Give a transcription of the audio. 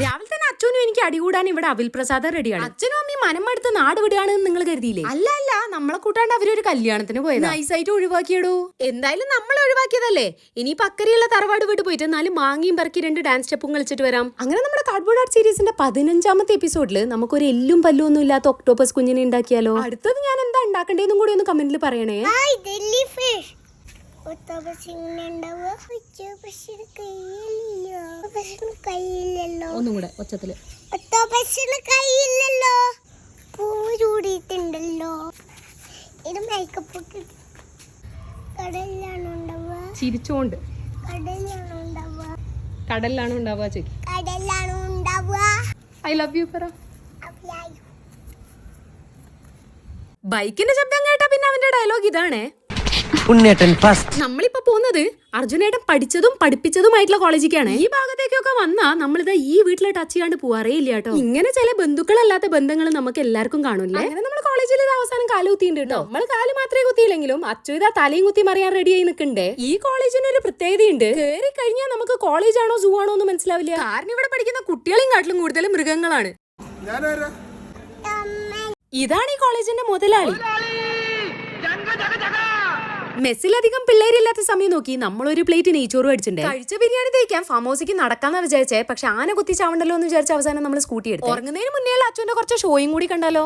രാവിലെ തന്നെ അച്ഛനും എനിക്ക് അടികൂടാൻ ഇവിടെ അവിൽ പ്രസാദം റെഡിയാണ്. അച്ഛനും അമ്മയും മനമെടുത്ത് നാട് വിടുകയാണെന്ന് നിങ്ങൾ കരുതിയില്ലേ? അല്ല നമ്മളെ കൂട്ടാണ്ട് അവരൊരു കല്യാണത്തിന് പോയത്. നൈസായിട്ട് ഒഴിവാക്കിയടോ. എന്തായാലും നമ്മൾ ഒഴിവാക്കിയതല്ലേ, ഇനി പക്കരിയുള്ള തറവാട് വീട് പോയിട്ട് 4 മാങ്ങയും പറക്കി 2 ഡാൻസ് സ്റ്റെപ്പും കളിച്ചിട്ട് വരാം. അങ്ങനെ നമ്മുടെ കാർഡ്ബോർഡ് ആർട്ട് സീരീസിന്റെ 15ാമത്തെ എപ്പിസോഡിൽ നമുക്കൊരു എല്ലും പല്ലും ഒന്നും ഇല്ലാത്ത ഒക്ടോപസ് കുഞ്ഞിനെ ഉണ്ടാക്കിയാലോ? അടുത്തത് ഞാൻ എന്താ ഉണ്ടാക്കേണ്ടതെന്നും കൂടി ഒന്ന് കമന്റിൽ പറയണേ. ഒന്നും കൂടെ ഒച്ചത്തില്. പൂവ് ചൂടിയിട്ടുണ്ടല്ലോ. ഇത് മേക്കപ്പ് കടലിലാണോ ഉണ്ടാവുക? ചിരിച്ചോണ്ട്. കടലിലാണോ ഉണ്ടാവുക? കടലിലാണോ ഉണ്ടാവുക ചേച്ചി? കടലിലാണോ ഉണ്ടാവുക? ഐ ലവ് യു പറ. ബൈക്കിന്റെ ശബ്ദം കേട്ടാ പിന്നെ അവന്റെ ഡയലോഗ് ഇതാണേ. നമ്മളിപ്പോ പോകുന്നത് അർജുനേട്ടൻ പഠിച്ചതും പഠിപ്പിച്ചതുമായിട്ടുള്ള കോളേജിലേക്കാണ്. ഈ ഭാഗത്തേക്കൊക്കെ വന്നാ നമ്മളിതാ ഈ വീട്ടിലെ ടച്ച് ചെയ്യാണ്ട് പോവാറേ ഇല്ല കേട്ടോ. ഇങ്ങനെ ചില ബന്ധുക്കളല്ലാത്ത ബന്ധങ്ങൾ നമുക്ക് എല്ലാവർക്കും കാണില്ലേ. അങ്ങനെ നമ്മൾ കോളേജിൽ ഇത് അവസാനം കാല് കുത്തിയിട്ടുണ്ട് കേട്ടോ. നമ്മൾ കാല് മാത്രമേ കുത്തിയില്ലെങ്കിലും അച്ചു ഇതാ തലയും കുത്തി മറിയാൻ റെഡി ആയി നിൽക്കണ്ടേ. ഈ കോളേജിന് ഒരു പ്രത്യേകതയുണ്ട്. കയറി കഴിഞ്ഞാൽ നമുക്ക് കോളേജ് ആണോ സൂ ആണോ എന്ന് മനസ്സിലാവില്ല. കാരണം ഇവിടെ പഠിക്കുന്ന കുട്ടികളെയും കാട്ടിലും കൂടുതൽ മൃഗങ്ങളാണ്. ഇതാണ് ഈ കോളേജിന്റെ മുതലാളി. മെസ്സിലധികം പിള്ളേരില്ലാത്ത സമയം നോക്കി നമ്മളൊരു പ്ലേറ്റ് നെയ്ച്ചോറ് മേടിച്ചിട്ടുണ്ട്. കഴിച്ച ബിരിയാണി തയ്ക്കാൻ ഫാം ഹൗസിക്ക് നടക്കാന്ന് വിചാരിച്ചേ, പക്ഷെ ആന കുത്തി ചാവണ്ടല്ലോ എന്ന് വിചാരിച്ച അവസാനം നമ്മൾ സ്കൂട്ടി എടുത്തു. ഉറങ്ങുന്നതിന് മുന്നേ അച്ഛന്റെ കുറച്ച് ഷോയും കൂടി കണ്ടാലോ.